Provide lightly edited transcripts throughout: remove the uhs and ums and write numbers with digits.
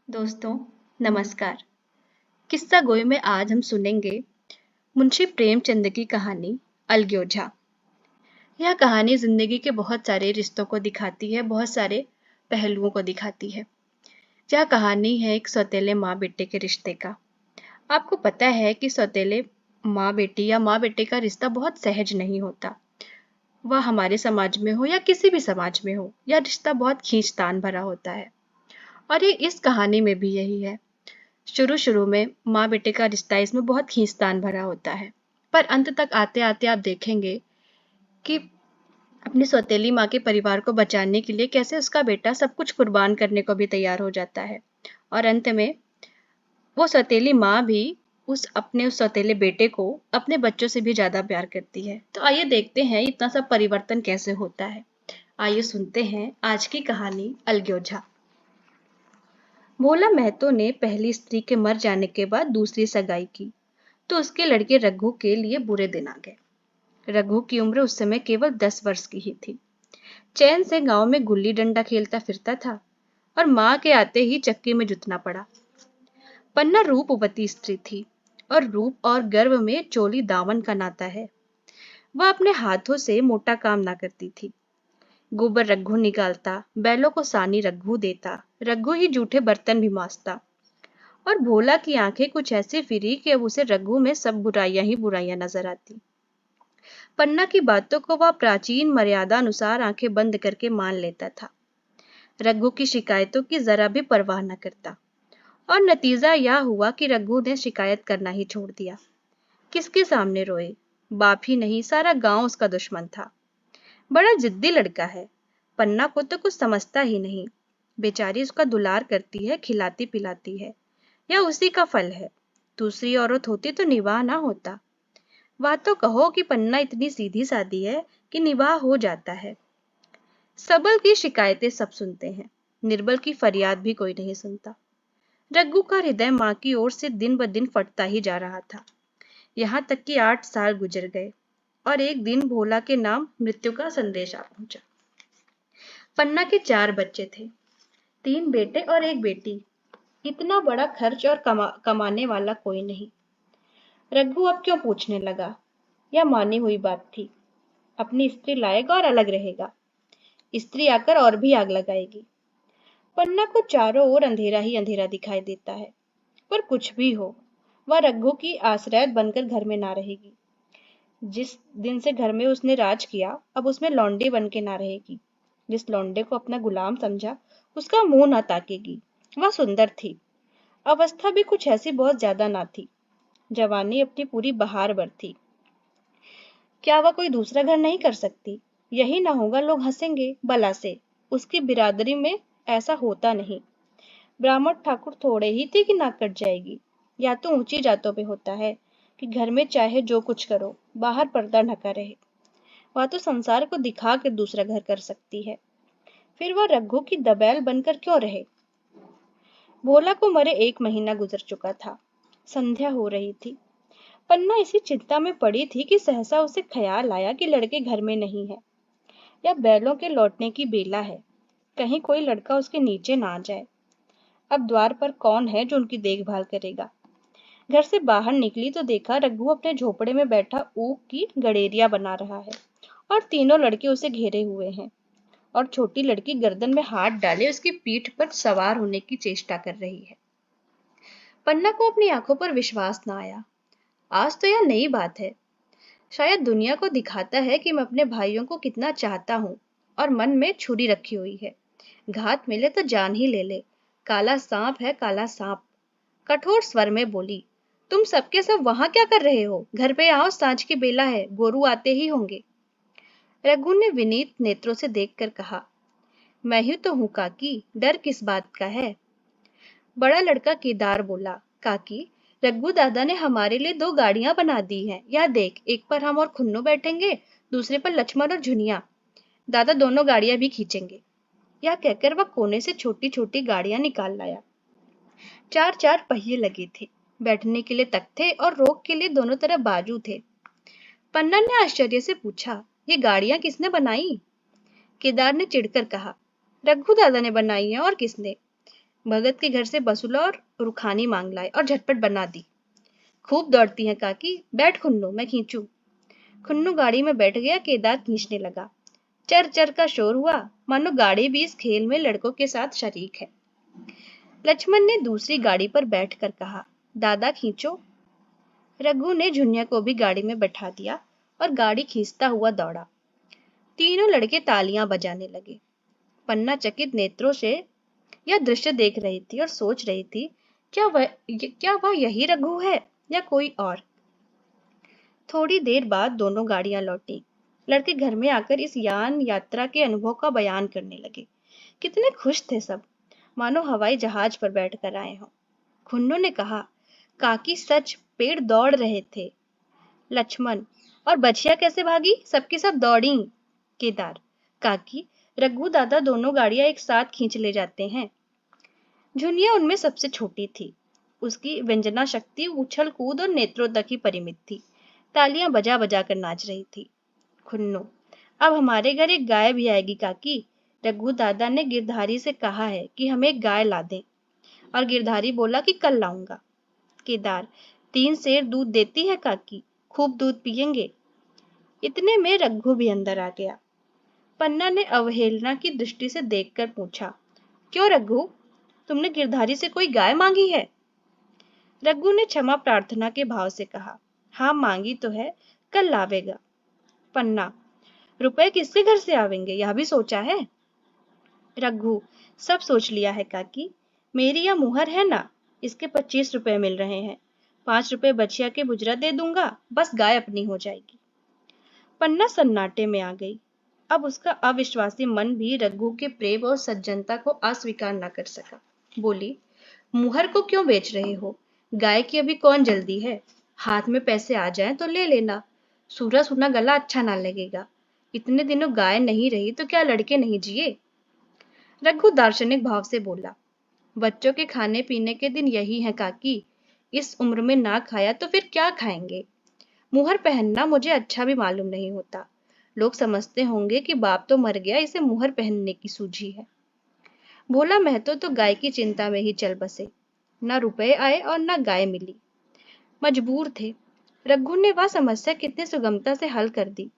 दोस्तों नमस्कार। किस्सा गोई में आज हम सुनेंगे मुंशी प्रेमचंद की कहानी अलग्योझा। यह कहानी जिंदगी के बहुत सारे रिश्तों को दिखाती है, बहुत सारे पहलुओं को दिखाती है। यह कहानी है एक सौतेले माँ बेटे के रिश्ते का। आपको पता है कि सौतेले माँ बेटी या माँ बेटे का रिश्ता बहुत सहज नहीं होता। वह हमारे समाज में हो या किसी भी समाज में हो, यह रिश्ता बहुत खींचतान भरा होता है। और ये इस कहानी में भी यही है। शुरू शुरू में माँ बेटे का रिश्ता इसमें बहुत खींचतान भरा होता है, पर अंत तक आते आते आप देखेंगे कि अपनी सौतेली माँ के परिवार को बचाने के लिए कैसे उसका बेटा सब कुछ कुर्बान करने को भी तैयार हो जाता है। और अंत में वो सौतेली माँ भी उस सौतेले बेटे को अपने बच्चों से भी ज्यादा प्यार करती है। तो आइए देखते हैं इतना सब परिवर्तन कैसे होता है। आइए सुनते हैं आज की कहानी अलग्योझा। भोला महतो ने पहली स्त्री के मर जाने के बाद दूसरी सगाई की तो उसके लड़के रघु के लिए बुरे दिन आ गए। रघु की उम्र उस समय केवल 10 वर्ष की ही थी। चैन से गांव में गुल्ली डंडा खेलता फिरता था और मां के आते ही चक्की में जुटना पड़ा। पन्ना रूपवती स्त्री थी और रूप और गर्व में चोली दामन का नाता है। वह अपने हाथों से मोटा काम ना करती थी। गोबर रघु निकालता, बैलों को सानी रघु देता, रघु ही जूठे बर्तन भी मांजता। और भोला की आंखें कुछ ऐसी फिरी कि अब उसे रघु में सब बुराइयां ही बुराइयां नजर आती। पन्ना की बातों को वह प्राचीन मर्यादा अनुसार आंखें बंद करके मान लेता था। रघु की शिकायतों की जरा भी परवाह न करता। और नतीजा यह हुआ कि रघु ने शिकायत करना ही छोड़ दिया। किसके सामने रोए? बाप ही नहीं, सारा गांव उसका दुश्मन था। बड़ा जिद्दी लड़का है। पन्ना को तो कुछ समझता ही नहीं। बेचारी उसका दुलार करती है, खिलाती पिलाती है। यह उसी का फल है। दूसरी औरत होती तो निवाह ना होता। वह तो कहो कि पन्ना इतनी सीधी सादी है कि निवाह हो जाता है। सबल की शिकायतें सब सुनते हैं, निर्बल की फरियाद भी कोई नहीं सुनता। रघु का हृदय मां की ओर से दिन ब दिन फटता ही जा रहा था। यहाँ तक कि 8 साल गुजर गए और एक दिन भोला के नाम मृत्यु का संदेश आ पहुंचा। पन्ना के 4 बच्चे थे, 3 बेटे और 1 बेटी। इतना बड़ा खर्च और कमाने वाला कोई नहीं। रघु अब क्यों पूछने लगा? यह मानी हुई बात थी। अपनी स्त्री लाएगा और अलग रहेगा। स्त्री आकर और भी आग लगाएगी। पन्ना को चारों ओर अंधेरा ही अंधेरा दिखाई देता है। पर कुछ भी हो, वह रघु की आश्रय बनकर घर में ना रहेगी। जिस दिन से घर में उसने राज किया, अब उसमें लौंडी बन के ना रहेगी। जिस लौंडे को अपना गुलाम समझा, उसका मुंह ना ताकेगी। वह सुंदर थी, अवस्था भी कुछ ऐसी बहुत ज्यादा ना थी। जवानी अपनी पूरी बहार पर थी। क्या वह कोई दूसरा घर नहीं कर सकती? यही ना होगा, लोग हंसेंगे बला से। उसकी बिरादरी में ऐसा होता नहीं। ब्राह्मण ठाकुर थोड़े ही थे कि नाक कट जाएगी। या तो ऊंची जातों पे होता है कि घर में चाहे जो कुछ करो, बाहर पर्दा ढका रहे। वह तो संसार को दिखा कर दूसरा घर कर सकती है। फिर वह रघु की दबैल बनकर क्यों रहे? भोला को मरे 1 महीना गुजर चुका था। संध्या हो रही थी। पन्ना इसी चिंता में पड़ी थी कि सहसा उसे ख्याल आया कि लड़के घर में नहीं है। या बैलों के लौटने की बेला है। कहीं कोई लड़का उसके नीचे ना आ जाए। अब द्वार पर कौन है जो उनकी देखभाल करेगा? घर से बाहर निकली तो देखा रघु अपने झोपड़े में बैठा ऊख की गड़ेरिया बना रहा है और तीनों लड़के उसे घेरे हुए हैं। और छोटी लड़की गर्दन में हाथ डाले उसकी पीठ पर सवार होने की चेष्टा कर रही है। पन्ना को अपनी आंखों पर विश्वास न आया। आज तो यह नई बात है। शायद दुनिया को दिखाता है कि मैं अपने भाइयों को कितना चाहता हूँ और मन में छुरी रखी हुई है। घात मिले तो जान ही ले ले। काला सांप है, काला सांप। कठोर स्वर में बोली, तुम सबके सब वहां क्या कर रहे हो? घर पे आओ, सांझ की बेला है, गोरू आते ही होंगे। रघु ने विनीत नेत्रों से देखकर कहा, मैं ही तो हूँ काकी, डर किस बात का है? बड़ा लड़का केदार बोला, काकी, रघु दादा ने हमारे लिए 2 गाड़ियां बना दी हैं। यह देख, एक पर हम और खुन्नू बैठेंगे, दूसरे पर लक्ष्मण और झुनिया। दादा दोनों गाड़ियां भी खींचेंगे। यह कहकर वह कोने से छोटी छोटी गाड़ियां निकाल लाया। 4 पहिए लगे थे। बैठने के लिए तख्ते और रोक के लिए दोनों तरफ बाजू थे। पन्ना ने आश्चर्य से पूछा, ये गाड़ियां किसने बनाई? केदार ने चिढ़कर कहा, रघु दादा ने बनाई है, और किसने? भगत के घर से बसुला और रुखानी मांग लाए और झटपट बना दी। खूब दौड़ती हैं काकी, बैठ खुन्नू, मैं खींचू। खुन्नू गाड़ी में बैठ गया, केदार खींचने लगा। चर चर का शोर हुआ, मानो गाड़ी भी इस खेल में लड़कों के साथ शरीक है। लक्ष्मण ने दूसरी गाड़ी पर बैठकर कहा, दादा खींचो। रघु ने झुनिया को भी गाड़ी में बैठा दिया और गाड़ी खींचता हुआ दौड़ा। तीनों लड़के तालियां बजाने लगे। पन्ना चकित नेत्रों से यह दृश्य देख रही थी और सोच रही थी, क्या वह यही रघु है या कोई और। थोड़ी देर बाद दोनों गाड़ियां लौटी। लड़के घर में आकर इस यान यात्रा के अनुभव का बयान करने लगे। कितने खुश थे सब, मानो हवाई जहाज पर बैठकर आए हों। खुन्नू ने कहा, काकी सच, पेड़ दौड़ रहे थे। लक्ष्मण, और बछिया कैसे भागी? सबकी सब दौड़ी। केदार, काकी, रघु दादा दोनों गाड़ियां एक साथ खींच ले जाते हैं। झुनिया उनमें सबसे छोटी थी। उसकी व्यंजना शक्ति उछल कूद और नेत्रों तक ही परिमित थी। तालियां बजा बजा कर नाच रही थी। खुन्नो, अब हमारे घर एक गाय भी आएगी काकी। रघु दादा ने गिरधारी से कहा है कि हमें एक गाय ला दें, और गिरधारी बोला कि कल लाऊंगा। केदार, 3 सेर दूध देती है काकी, खूब दूध पियेंगे। इतने में रघु भी अंदर आ गया। पन्ना ने अवहेलना की दृष्टि से देखकर पूछा, क्यों रघु, तुमने गिरधारी से कोई गाय मांगी है? रघु ने क्षमा प्रार्थना के भाव से कहा, हाँ मांगी तो है, कल लावेगा। पन्ना, रुपए किसके घर से आवेंगे, यह भी सोचा है? रघु, सब सोच लिया है काकी। मेरी यह मुहर है ना, इसके 25 रुपए मिल रहे हैं। 5 रुपए बछिया के बुजरा दे दूंगा, बस गाय अपनी हो जाएगी। पन्ना सन्नाटे में आ गई। अब उसका अविश्वासी मन भी रघु के प्रेम और सज्जनता को अस्वीकार न कर सका। बोली, मुहर को क्यों बेच रहे हो? गाय की अभी कौन जल्दी है? हाथ में पैसे आ जाएं तो ले लेना। सूरा सूना गला अच्छा ना लगेगा। इतने दिनों गाय नहीं रही तो क्या लड़के नहीं जिए? रघु दार्शनिक भाव से बोला, बच्चों के खाने पीने के दिन यही है काकी। इस उम्र में ना खाया तो फिर क्या खाएंगे? मुहर पहनना मुझे अच्छा भी मालूम नहीं होता। लोग समझते होंगे कि बाप तो मर गया, इसे मुहर पहनने की सूझी है। भोला महतो तो गाय की चिंता में ही चल बसे। न रुपए आए और न गाय मिली। मजबूर थे। रघु ने वह समस्या कितनी सुगमता से हल कर दी।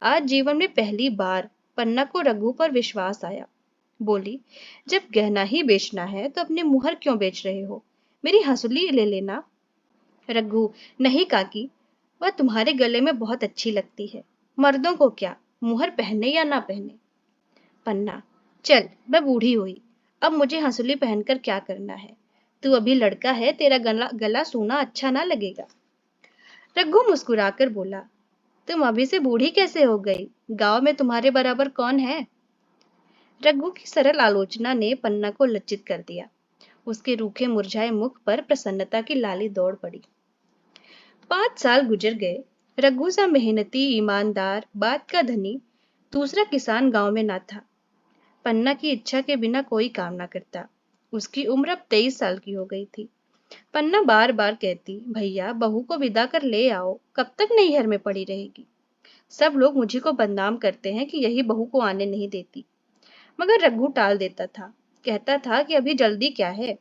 आज जीवन में पहली बार पन्ना को रघु पर विश्वास आया। बोली, जब गहना ही बेचना है तो अपनी मुहर क्यों बेच रहे हो? मेरी हंसुली ले लेना। रघु, नहीं काकी, वह तुम्हारे गले में बहुत अच्छी लगती है। मर्दों को क्या, मुहर पहने या ना पहने। पन्ना, चल, मैं बूढ़ी हुई, अब मुझे हंसुली पहनकर क्या करना है? तू अभी लड़का है, तेरा गला गला सूना अच्छा ना लगेगा। रघु मुस्कुराकर बोला, तुम अभी से बूढ़ी कैसे हो गई? गांव में तुम्हारे बराबर कौन है? रघु की सरल आलोचना ने पन्ना को लज्जित कर दिया। उसके रूखे मुरझाए मुख पर प्रसन्नता की लाली दौड़ पड़ी। 5 साल गुजर गए। रघु सा मेहनती, ईमानदार, बात का धनी दूसरा किसान गांव में ना था। पन्ना की इच्छा के बिना कोई काम ना करता। उसकी उम्र अब 23 साल की हो गई थी। पन्ना बार बार कहती, भैया बहू को विदा कर ले आओ, कब तक नैहर में पड़ी रहेगी? सब लोग मुझे को बदनाम करते हैं कि यही बहू को आने नहीं देती। मगर रघु टाल देता था, कहता था कि अभी जल्दी क्या है।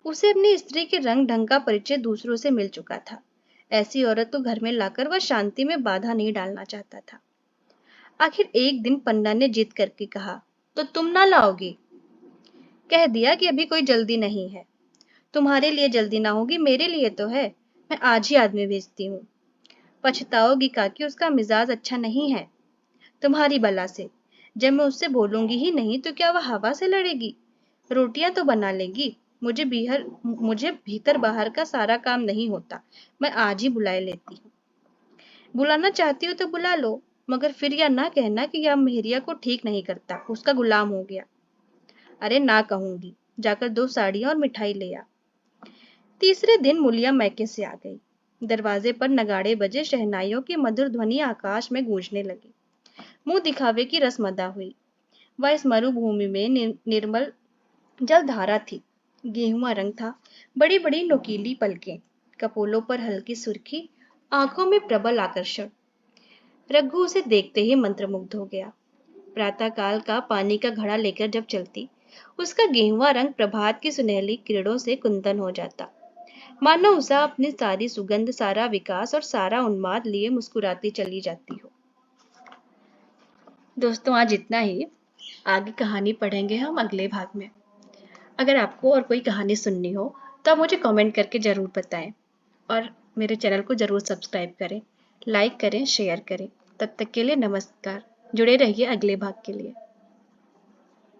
उसे अपनी स्त्री के रंग ढंग का परिचय दूसरों से मिल चुका था। ऐसी औरत को घर में लाकर वह शांति में बाधा नहीं डालना चाहता था। आखिर एक दिन पन्ना ने जिद करके कहा, तो तुम ना लाओगी? कह दिया कि अभी कोई जल्दी नहीं है। तुम्हारे लिए जल्दी ना होगी, मेरे लिए तो है। मैं आज ही आदमी भेजती हूँ। पछताओगी काकी, उसका मिजाज अच्छा नहीं है। तुम्हारी बला से। जब मैं उससे बोलूंगी ही नहीं तो क्या वह हवा से लड़ेगी? रोटियां तो बना लेगी। मुझे भीतर बाहर का सारा काम नहीं होता। मैं आज ही बुलाए लेती हूँ। बुलाना चाहती हो तो बुला लो, मगर फिर यह ना कहना कि यह मेहरिया को ठीक नहीं करता, उसका गुलाम हो गया। अरे ना कहूंगी, जाकर 2 साड़ियां और मिठाई ले आ। तीसरे दिन मुलिया मैके से आ गई। दरवाजे पर नगाड़े बजे, शहनाइयों की मधुर ध्वनि आकाश में गूंजने लगी। मुंह दिखावे की रस्मदा हुई। वह इस मरुभूमि में निर्मल जलधारा थी। गेहुआ रंग था, बड़ी बड़ी नुकीली पलकें, कपोलों पर हल्की सुर्खी, आंखों में प्रबल आकर्षण। रघु उसे देखते ही मंत्रमुग्ध हो गया। प्रातःकाल का पानी का घड़ा लेकर जब चलती उसका गेहुआ रंग प्रभात की सुनहली किरणों से कुंदन हो जाता, मानो उषा अपनी सारी सुगंध, सारा विकास और सारा उन्माद लिए मुस्कुराती चली जाती हो। दोस्तों, आज इतना ही। आगे कहानी पढ़ेंगे हम अगले भाग में। अगर आपको और कोई कहानी सुननी हो तो आप मुझे कमेंट करके ज़रूर बताएं और मेरे चैनल को ज़रूर सब्सक्राइब करें, लाइक करें, शेयर करें। तब तक के लिए नमस्कार। जुड़े रहिए अगले भाग के लिए।